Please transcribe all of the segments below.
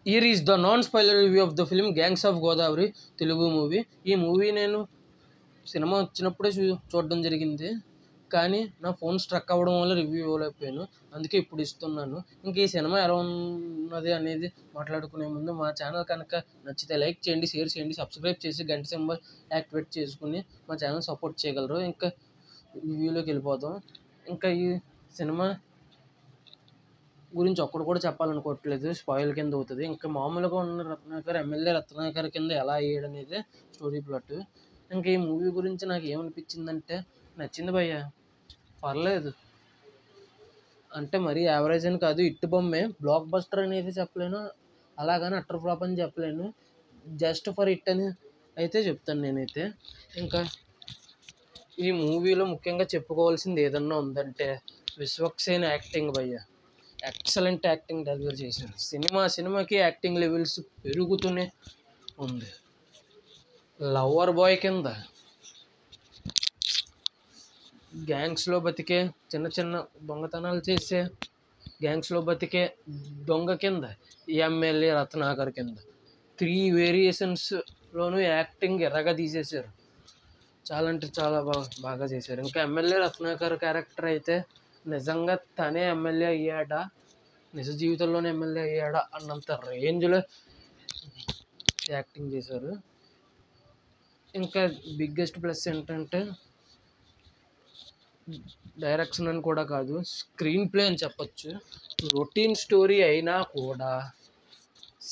Here is the non-spoiler review of the film Gangs of Godavari Telugu movie. ఈ movie నేను cinema వచ్చినప్పుడే చూడడం జరిగింది, కానీ నా ఫోన్ స్ట్రక్ అవ్వడం వల్ల రివ్యూ ఇవ్వలేకపోయాను. అందుకే ఇప్పుడు ఇస్తున్నాను. ఇంక ఈ సినిమా ఎలా ఉన్నది అనేది మాట్లాడుకునే ముందు మా ఛానల్ కనుక నచ్చితే లైక్ చేయండి, షేర్ చేయండి, సబ్స్క్రైబ్ చేసి గంట సింబల్ యాక్టివేట్ చేసుకుని మా ఛానల్ సపోర్ట్ చేయగలరు. ఇంకా రివ్యూలోకి వెళ్ళిపోదాం. ఇంకా ఈ సినిమా గురించి ఒక్కడు కూడా చెప్పాలనుకోవట్లేదు, స్పాయిల్ కింద అవుతుంది. ఇంకా మామూలుగా ఉన్న రత్నాకర్ ఎమ్మెల్యే రత్నాకర్ కింద ఎలా అయ్యాడు అనేది స్టోరీ ప్లాట్. ఇంకా ఈ మూవీ గురించి నాకు ఏమనిపించిందంటే, నచ్చింది భయ్య, పర్లేదు, అంటే మరీ యావరేజ్ అని కాదు, ఇట్టు బొమ్మే, బ్లాక్ బస్టర్ అనేది చెప్పలేను, అలాగని అట్టర్ ఫ్లాప్ అని చెప్పలేను, జస్ట్ ఫర్ ఇట్ అని అయితే చెప్తాను నేనైతే. ఇంకా ఈ మూవీలో ముఖ్యంగా చెప్పుకోవాల్సింది ఏదన్నా ఉందంటే విశ్వక్సేన్ యాక్టింగ్ భయ్య, ఎక్సలెంట్ యాక్టింగ్ డెలివర్ చేశాడు. సినిమాకి యాక్టింగ్ లెవెల్స్ పెరుగుతూనే ఉంది. లవర్ బాయ్ కింద, గ్యాంగ్స్లో బతికే చిన్న చిన్న దొంగతనాలు చేసే గ్యాంగ్స్లో బతికే దొంగ కింద, ఎమ్మెల్యే రత్నాకర్ కింద 3 వేరియేషన్స్లోనూ యాక్టింగ్ ఎర్రగా తీసేశారు. చాలా అంటే చాలా బాగా చేశారు. ఇంకా ఎమ్మెల్యే రత్నాకర్ క్యారెక్టర్ అయితే నిజంగా తనే ఎమ్మెల్యే అయ్యాడా, నిజ జీవితంలోనే ఎమ్మెల్యే అయ్యాడా అన్నంత రేంజ్లో యాక్టింగ్ చేశారు. ఇంకా బిగ్గెస్ట్ ప్లస్ ఏంటంటే డైరెక్షన్ అని కూడా కాదు, స్క్రీన్ ప్లే అని చెప్పచ్చు. రొటీన్ స్టోరీ అయినా కూడా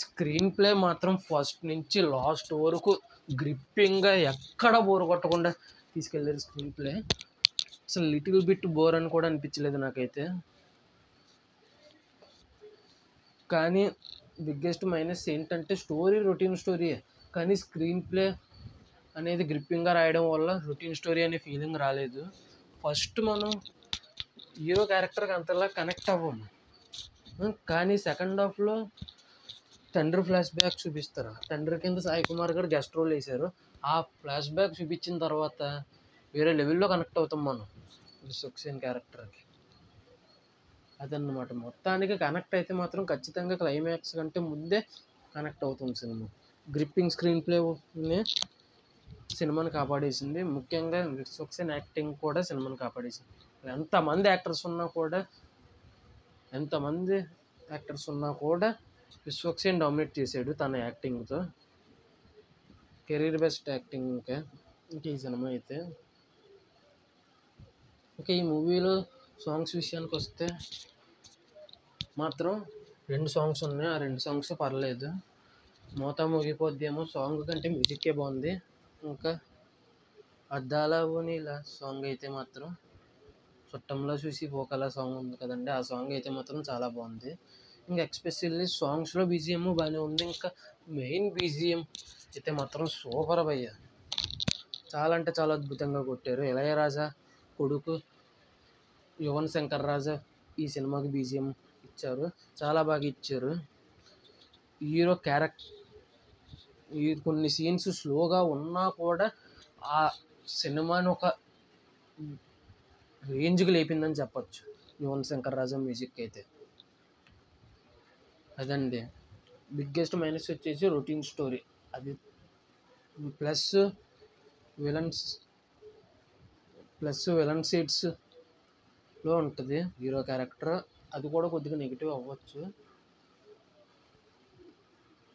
స్క్రీన్ ప్లే మాత్రం ఫస్ట్ నుంచి లాస్ట్ వరకు గ్రిప్పింగ్గా ఎక్కడ బోర్ కొట్టకుండా తీసుకెళ్ళారు స్క్రీన్ ప్లే. అసలు లిటిల్ బిట్ బోర్ అని కూడా అనిపించలేదు నాకైతే. కానీ బిగ్గెస్ట్ మైనస్ ఏంటంటే స్టోరీ రొటీన్ స్టోరీయే, కానీ స్క్రీన్ ప్లే అనేది గ్రిప్పింగ్గా రాయడం వల్ల రొటీన్ స్టోరీ అనే ఫీలింగ్ రాలేదు. ఫస్ట్ మనం హీరో క్యారెక్టర్కి అంతలా కనెక్ట్ అవ్వము, కానీ సెకండ్ హాఫ్లో తండ్రి ఫ్లాష్ బ్యాక్ చూపిస్తారు. తండ్రి కింద సాయి కుమార్ గారు గెస్ట్ రోల్ వేశారు. ఆ ఫ్లాష్ బ్యాక్ చూపించిన తర్వాత వేరే లెవెల్లో కనెక్ట్ అవుతాం మనం విశ్వక్సేన్ క్యారెక్టర్కి. అదన్నమాట. మొత్తానికి కనెక్ట్ అయితే మాత్రం ఖచ్చితంగా క్లైమాక్స్ కంటే ముందే కనెక్ట్ అవుతుంది సినిమా. గ్రిప్పింగ్ స్క్రీన్ ప్లేనే సినిమాని కాపాడేసింది. ముఖ్యంగా విశ్వక్సేన్ యాక్టింగ్ కూడా సినిమాని కాపాడేసింది. ఎంతమంది యాక్టర్స్ ఉన్నా కూడా విశ్వక్సేన్ డామినేట్ చేశాడు తన యాక్టింగ్తో. కెరీర్ బెస్ట్ యాక్టింగ్ ఇంకా ఈ సినిమా అయితే. ఇంకా ఈ మూవీలో సాంగ్స్ విషయానికి వస్తే మాత్రం 2 సాంగ్స్ ఉన్నాయి. ఆ 2 సాంగ్స్ పర్లేదు. మోతా మోగిపోద్దేమో సాంగ్ కంటే మ్యూజిక్కే బాగుంది. ఇంకా అద్దాల ఓనీల సాంగ్ అయితే మాత్రం, చుట్టంలో చూసి పోకల సాంగ్ ఉంది కదండి, ఆ సాంగ్ అయితే మాత్రం చాలా బాగుంది. ఇంకా ఎక్స్పెషల్లీ సాంగ్స్లో బీజిఎం బాగానే ఉంది. ఇంకా మెయిన్ బీజిఎం అయితే మాత్రం సూపర్ భయ్య, చాలా అంటే చాలా అద్భుతంగా కొట్టారు. ఇళయరాజా కొడుకు యువన్ శంకర్ రాజా ఈ సినిమాకి బీజిఎం ఇచ్చారు, చాలా బాగా ఇచ్చారు. హీరో కొన్ని సీన్స్ స్లోగా ఉన్నా కూడా ఆ సినిమాని ఒక రేంజ్కి లేపిందని చెప్పచ్చు యువన్ శంకర్ రాజా మ్యూజిక్ అయితే. అదండి. బిగ్గెస్ట్ మైనస్ వచ్చేసి రొటీన్ స్టోరీ, అది ప్లస్ విలన్ సీట్స్లో ఉంటుంది హీరో క్యారెక్టర్, అది కూడా కొద్దిగా నెగిటివ్ అవ్వచ్చు,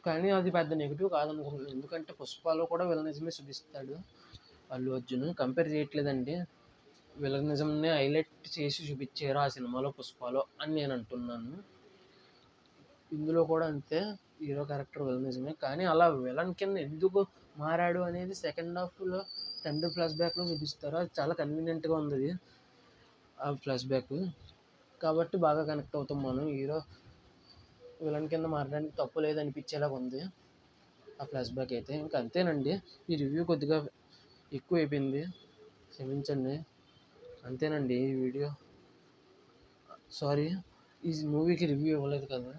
కానీ అది పెద్ద నెగిటివ్ కాదనుకుంటున్నాను. ఎందుకంటే పుష్పలో కూడా విలనిజమే చూపిస్తాడు అల్లు అర్జున్. కంపేర్ చేయట్లేదండి, విలనిజంని హైలైట్ చేసి చూపించారు ఆ సినిమాలో పుష్పలో అని నేను అంటున్నాను. ఇందులో కూడా అంతే, హీరో క్యారెక్టర్ విలనిజమే, కానీ అలా విలన్ కింద ఎందుకు మారాడు అనేది సెకండ్ హాఫ్లో తండ్రి ఫ్లాష్ బ్యాక్లో చూపిస్తారు. అది చాలా కన్వీనియంట్గా ఉంది ఆ ఫ్లాష్ బ్యాక్, కాబట్టి బాగా కనెక్ట్ అవుతాం మనం. హీరో విలన్ కింద మారడానికి తప్పు లేదనిపించేలాగా ఉంది ఆ ఫ్లాష్ బ్యాక్ అయితే. ఇంకా అంతేనండి, ఈ రివ్యూ కొద్దిగా ఎక్కువ అయిపోయింది, క్షమించండి. అంతేనండి ఈ వీడియో. సారీ, ఈ మూవీకి రివ్యూ ఇవ్వలేదు కదా,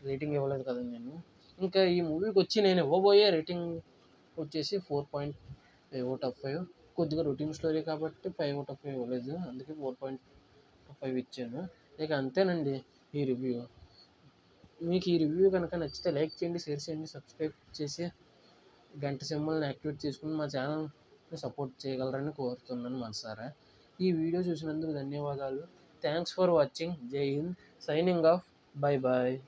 రేటింగ్ ఇవ్వలేదు కదా నేను. ఇంకా ఈ మూవీకి వచ్చి నేను ఇవ్వబోయే రేటింగ్ వచ్చేసి 4.5/5. కొద్దిగా రొటీన్ స్టోరీ కాబట్టి 5/5 ఇవ్వలేదు, అందుకే 4.5 ఇచ్చాను. ఇక అంతేనండి ఈ రివ్యూ. మీకు ఈ రివ్యూ కనుక నచ్చితే లైక్ చేయండి, షేర్ చేయండి, సబ్స్క్రైబ్ చేసి గంట సింబల్ని యాక్టివేట్ చేసుకుని మా ఛానల్ని సపోర్ట్ చేయగలరని కోరుతున్నాను మనసారా. ఈ వీడియో చూసినందుకు ధన్యవాదాలు. Thanks for watching. జై హింద్. Signing off. Bye bye.